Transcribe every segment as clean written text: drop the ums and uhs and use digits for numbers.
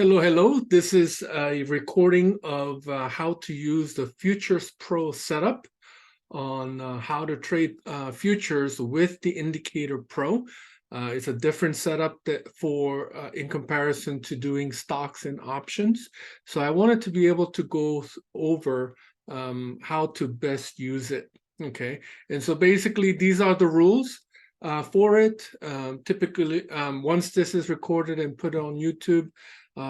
Hello. This is a recording of how to use the FuturesPRO setup on how to trade futures with the Indicator Pro. It's a different setup for in comparison to doing stocks and options. So I wanted to be able to go over how to best use it. Okay, and so basically these are the rules for it. Typically, once this is recorded and put on YouTube,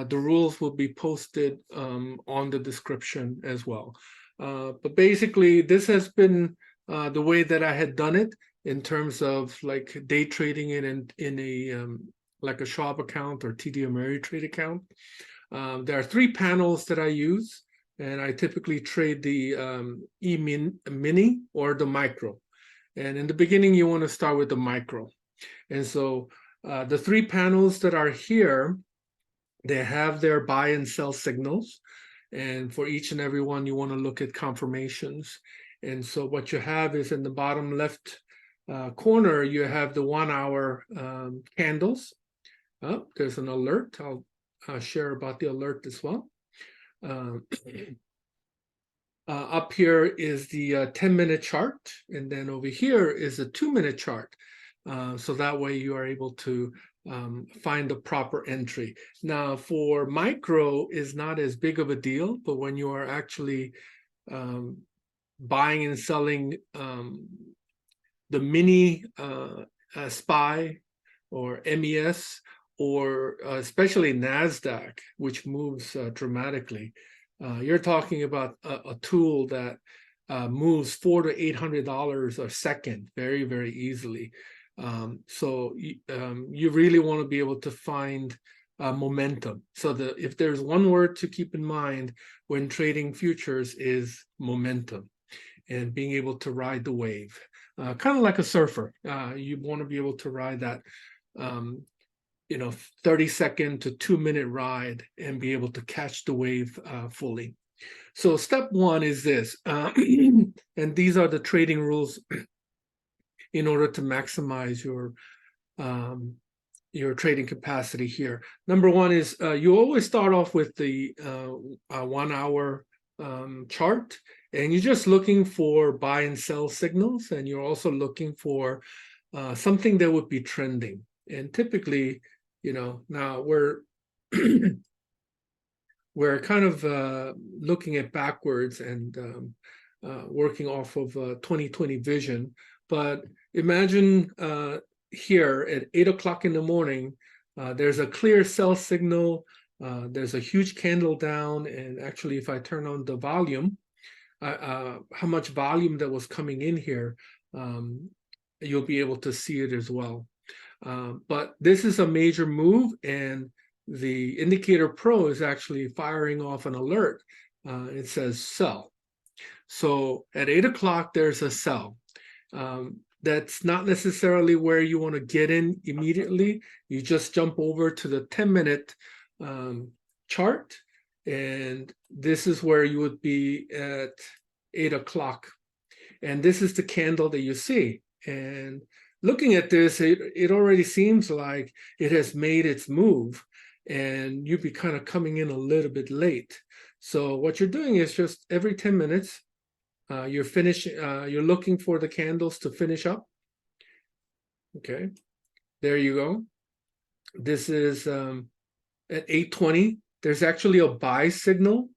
the rules will be posted on the description as well. But basically, this has been the way that I had done it in terms of like day trading it in a like a Schwab account or TD Ameritrade account. There are three panels that I use, and I typically trade the mini or the micro. And in the beginning, you want to start with the micro. And so the three panels that are here, they have their buy and sell signals. And for each and every one, you want to look at confirmations. And so what you have is in the bottom left corner, you have the 1 hour candles. Oh, there's an alert. I'll share about the alert as well. Up here is the 10-minute chart. And then over here is a 2-minute chart. So that way you are able to find the proper entry. Now for micro is not as big of a deal, but when you are actually buying and selling the mini SPY or MES, or especially NASDAQ, which moves dramatically, you're talking about a tool that moves $400 to $800 a second very, very easily. So you really want to be able to find momentum. So if there's one word to keep in mind when trading futures is momentum, and being able to ride the wave, kind of like a surfer. You want to be able to ride that 30-second to 2-minute ride and be able to catch the wave fully. So step one is this, and these are the trading rules in order to maximize your trading capacity here. Number one is you always start off with the 1 hour chart, and you're just looking for buy and sell signals, and you're also looking for something that would be trending. And typically, now we're kind of looking at backwards and working off of 2020 vision. But imagine here at 8 o'clock in the morning, there's a clear sell signal. There's a huge candle down. And actually, if I turn on the volume, how much volume that was coming in here, you'll be able to see it as well. But this is a major move, and the Indicator Pro is actually firing off an alert. It says sell. So at 8 o'clock, there's a sell. That's not necessarily where you want to get in immediately. You just jump over to the 10-minute chart, and this is where you would be at 8 o'clock. And this is the candle that you see. And looking at this, it already seems like it has made its move, and you'd be kind of coming in a little bit late. So what you're doing is just every 10 minutes, you're looking for the candles to finish up. Okay, there you go. This is at 8:20. There's actually a buy signal,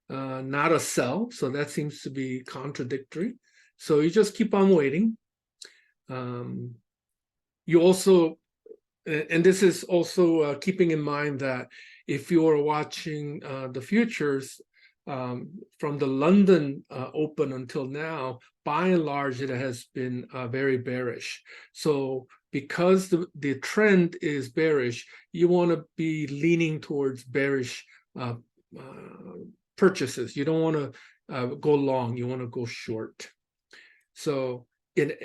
not a sell. So that seems to be contradictory. So you just keep on waiting. You also, and this is also keeping in mind that if you are watching the futures from the London open until now, by and large, it has been very bearish. So because the trend is bearish, you want to be leaning towards bearish purchases. You don't want to go long. You want to go short. So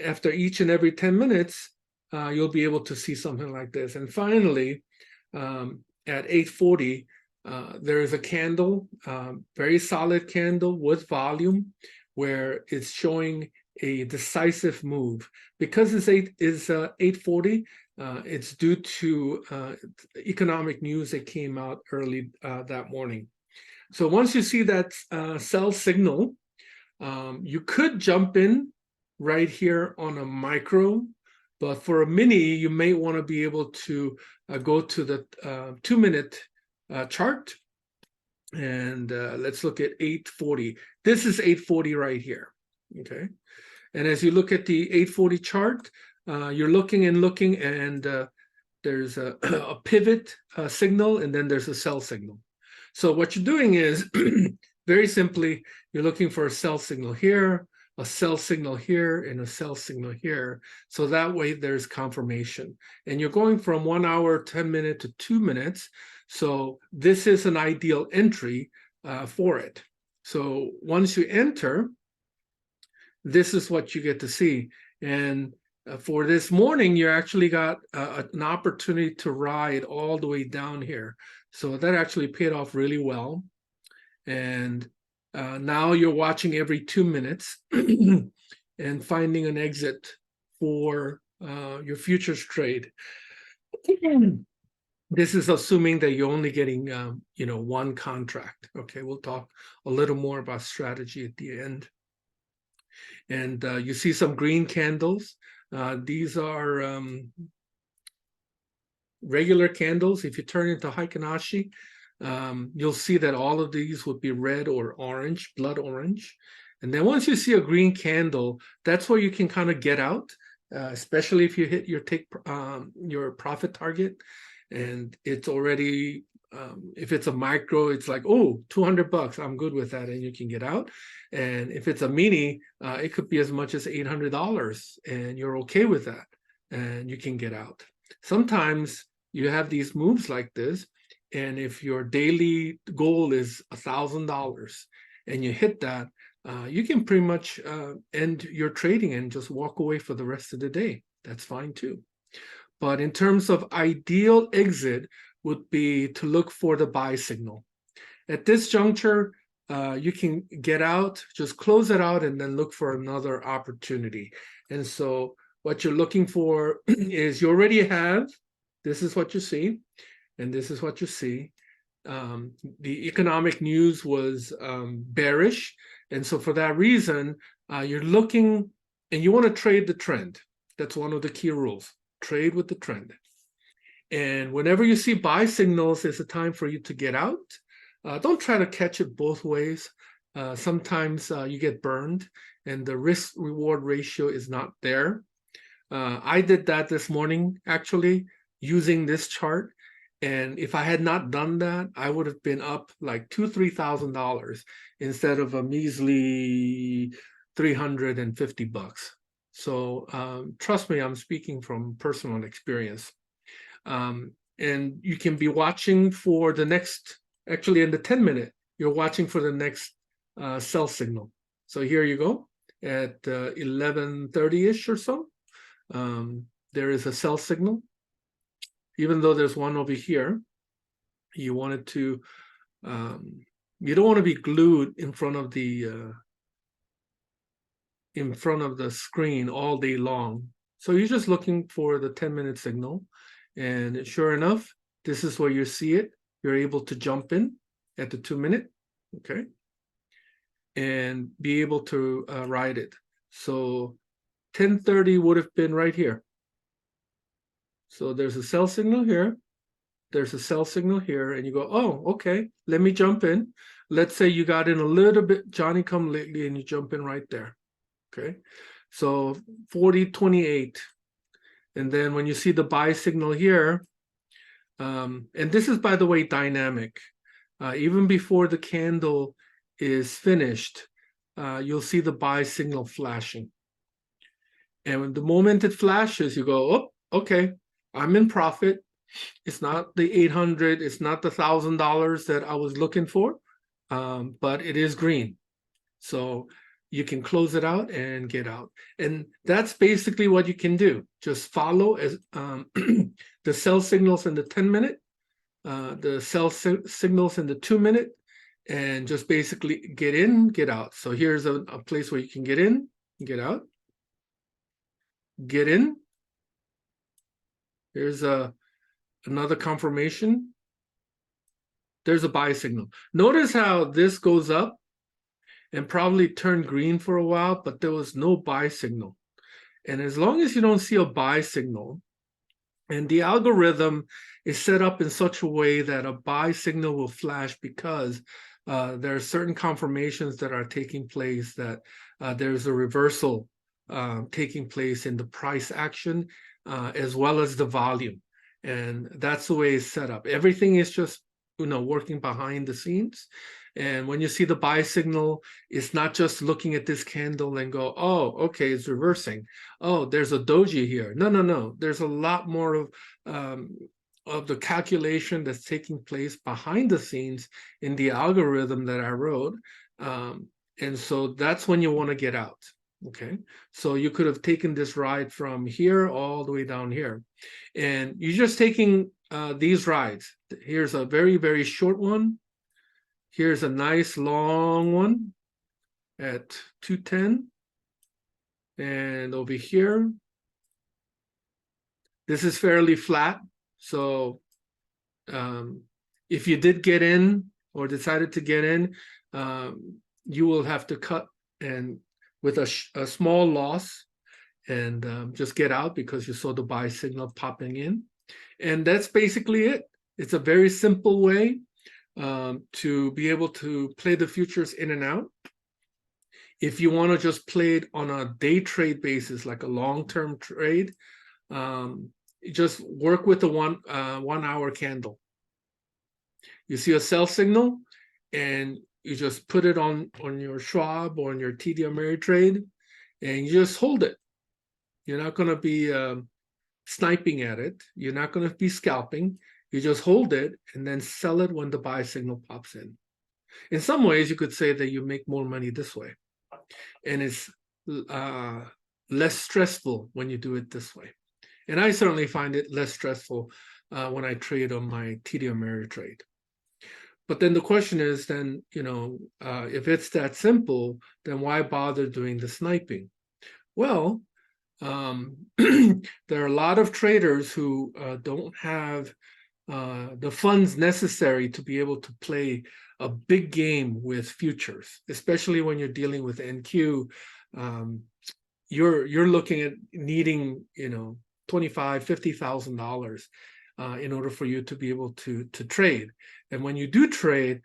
after each and every 10 minutes, you'll be able to see something like this. And finally, at 8:40, there is a candle, very solid candle with volume, where it's showing a decisive move. Because it's 8:40, It's due to economic news that came out early that morning. So once you see that sell signal, you could jump in right here on a micro, but for a mini, you may want to be able to go to the 2-minute chart. And let's look at 840. This is 840 right here, okay? And as you look at the 840 chart, you're looking and looking, and there's a, a pivot signal, and then there's a sell signal. So what you're doing is, very simply, you're looking for a sell signal here, a sell signal here, and a sell signal here. So that way there's confirmation. And you're going from 1 hour, 10 minutes to 2 minutes. So this is an ideal entry for it. So once you enter, this is what you get to see. And for this morning, you actually got an opportunity to ride all the way down here. So that actually paid off really well. And now you're watching every 2 minutes and finding an exit for your futures trade. This is assuming that you're only getting, one contract. Okay, we'll talk a little more about strategy at the end. And you see some green candles. These are regular candles. If you turn into heiken ashi, you'll see that all of these would be red or orange, blood orange. And then once you see a green candle, that's where you can kind of get out, especially if you hit your profit target. And it's already, if it's a micro, it's like, oh, $200, I'm good with that, and you can get out. And if it's a mini, it could be as much as $800, and you're okay with that, and you can get out. Sometimes you have these moves like this, and if your daily goal is $1,000 and you hit that, you can pretty much end your trading and just walk away for the rest of the day. That's fine too. But in terms of ideal exit would be to look for the buy signal. At this juncture, you can get out, just close it out, and then look for another opportunity. And so what you're looking for is you already have, this is what you see, and this is what you see. The economic news was bearish. And so for that reason, you're looking, and you want to trade the trend. That's one of the key rules. Trade with the trend. And whenever you see buy signals, it's a time for you to get out. Don't try to catch it both ways. Sometimes you get burned and the risk reward ratio is not there. I did that this morning, actually, using this chart. And if I had not done that, I would have been up like $2,000-$3,000 instead of a measly $350. So trust me, I'm speaking from personal experience. And you can be watching for the next, actually in the 10-minute, you're watching for the next sell signal. So here you go at 11:30-ish or so. There is a sell signal. Even though there's one over here, you wanted to, you don't want to be glued in front of the screen all day long. So you're just looking for the 10-minute signal. And sure enough, this is where you see it. You're able to jump in at the 2-minute, okay? And be able to ride it. So 10:30 would have been right here. So there's a sell signal here. There's a sell signal here. And you go, oh, okay, let me jump in. Let's say you got in a little bit Johnny come lately and you jump in right there. Okay, so 40.28. And then when you see the buy signal here, and this is, by the way, dynamic. Even before the candle is finished, you'll see the buy signal flashing. And the moment it flashes, you go, oh, okay, I'm in profit. It's not the 800, it's not the $1,000 that I was looking for, but it is green. So you can close it out and get out. And that's basically what you can do. Just follow as the sell signals in the 10-minute, the sell signals in the 2-minute, and just basically get in, get out. So here's a place where you can get in, get out, get in, Here's another confirmation. There's a buy signal. Notice how this goes up and probably turned green for a while, but there was no buy signal. And as long as you don't see a buy signal, and the algorithm is set up in such a way that a buy signal will flash because there are certain confirmations that are taking place, that there's a reversal taking place in the price action as well as the volume. And that's the way it's set up. Everything is just working behind the scenes. And when you see the buy signal, it's not just looking at this candle and go, oh, okay, it's reversing. Oh, there's a doji here. No. There's a lot more of the calculation that's taking place behind the scenes in the algorithm that I wrote. And so that's when you want to get out. Okay, so you could have taken this ride from here all the way down here. And you're just taking these rides. Here's a very, very short one. Here's a nice long one at 210. And over here, this is fairly flat. So if you did get in or decided to get in, you will have to cut and with a small loss and just get out because you saw the buy signal popping in. And that's basically it. It's a very simple way to be able to play the futures in and out. If you want to just play it on a day trade basis, like a long-term trade, just work with the 1 hour candle. You see a sell signal, and you just put it on your Schwab or on your TD Ameritrade, and you just hold it. You're not going to be sniping at it. You're not going to be scalping. You just hold it and then sell it when the buy signal pops in. In some ways, you could say that you make more money this way. And it's less stressful when you do it this way. And I certainly find it less stressful when I trade on my TD Ameritrade. But then the question is, then, if it's that simple, then why bother doing the sniping? Well, there are a lot of traders who don't have the funds necessary to be able to play a big game with futures, especially when you're dealing with NQ. You're looking at needing $25,000-$50,000 in order for you to be able to trade. And when you do trade,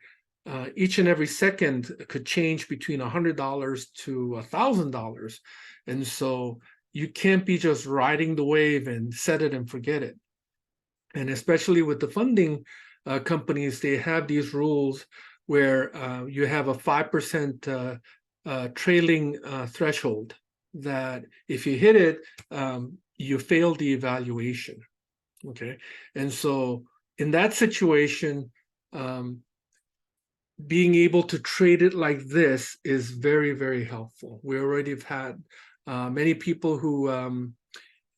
each and every second could change between $100 to $1,000, and so you can't be just riding the wave and set it and forget it. And especially with the funding companies, they have these rules where you have a 5% trailing threshold, that if you hit it, you fail the evaluation. Okay, and so in that situation, being able to trade it like this is very, very helpful. We already have had many people who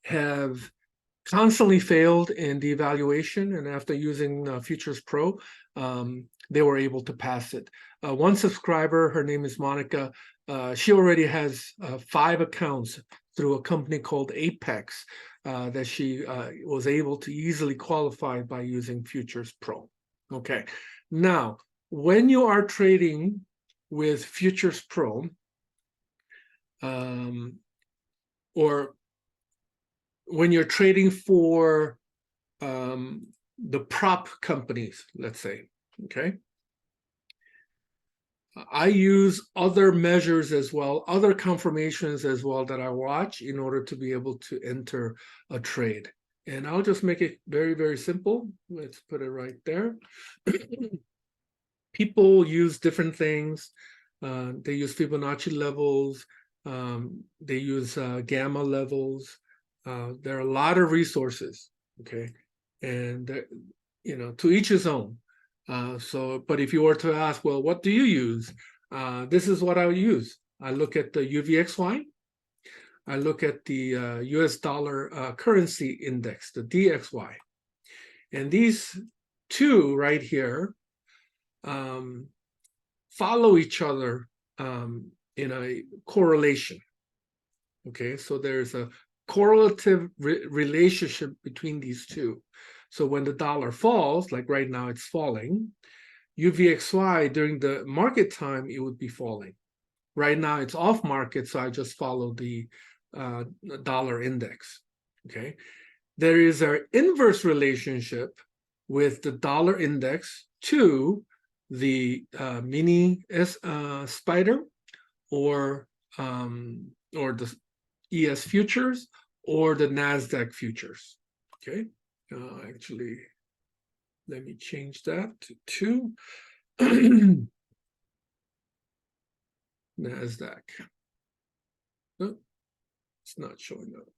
have constantly failed in the evaluation, and after using FuturesPRO, they were able to pass it. One subscriber, her name is Monica, she already has 5 accounts through a company called Apex that she was able to easily qualify by using FuturesPRO. Okay, now when you are trading with FuturesPRO, or when you're trading for the prop companies, let's say, okay, I use other measures as well, other confirmations as well that I watch in order to be able to enter a trade. And I'll just make it very, very simple. Let's put it right there. People use different things. They use Fibonacci levels. They use gamma levels. There are a lot of resources, okay? And, to each his own. But if you were to ask, well, what do you use? This is what I use. I look at the UVXY. I look at the US dollar currency index, the DXY. And these two right here follow each other in a correlation. Okay, so there's a correlative relationship between these two. So when the dollar falls, like right now it's falling, UVXY during the market time, it would be falling. Right now it's off market, so I just follow the dollar index, okay? There is an inverse relationship with the dollar index to the mini spider or the ES futures or the NASDAQ futures, okay? Actually, let me change that to 2. NASDAQ. Oh, it's not showing up.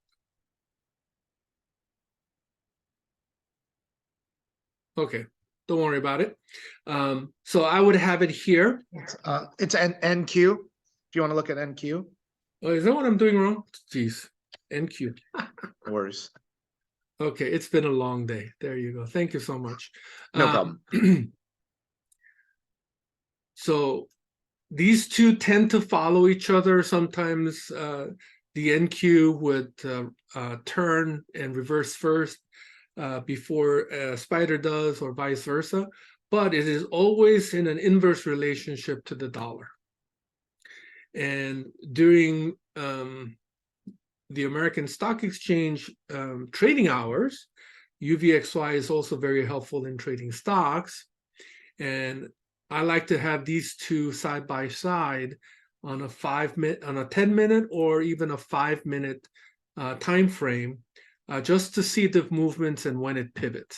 Okay, don't worry about it. So I would have it here. It's an NQ. If you want to look at NQ. Oh, is that what I'm doing wrong? Jeez, NQ. No worries. Okay, it's been a long day. There you go. Thank you so much. No problem. So these two tend to follow each other. Sometimes the NQ would turn and reverse first before a spider does, or vice versa. But it is always in an inverse relationship to the dollar. And during the American Stock Exchange trading hours, UVXY is also very helpful in trading stocks. And I like to have these two side by side on a 10-minute or even a 5-minute time frame, just to see the movements and when it pivots.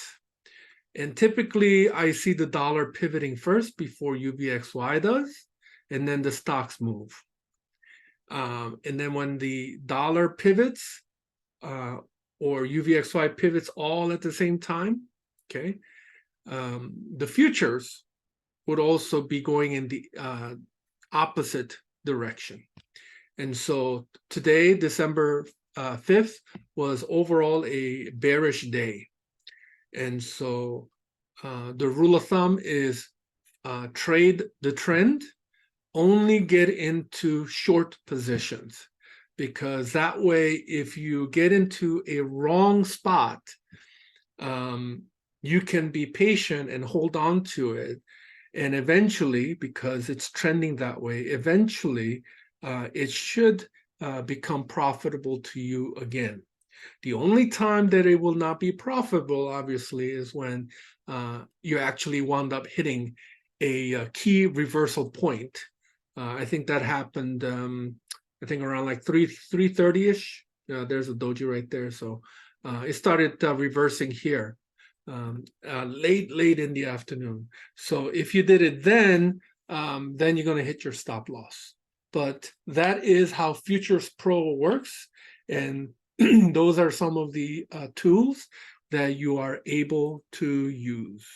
And typically I see the dollar pivoting first before UVXY does, and then the stocks move. And then when the dollar pivots or UVXY pivots all at the same time, okay, the futures would also be going in the opposite direction. And so today, December 5th, was overall a bearish day. And so the rule of thumb is trade the trend, only get into short positions, because that way, if you get into a wrong spot, you can be patient and hold on to it. And eventually, because it's trending that way, eventually it should become profitable to you again. The only time that it will not be profitable, obviously, is when you actually wound up hitting a key reversal point. I think that happened, I think around like 3:30-ish. There's a doji right there. So it started reversing here late in the afternoon. So if you did it then you're going to hit your stop loss. But that is how FuturesPRO works. And those are some of the tools that you are able to use.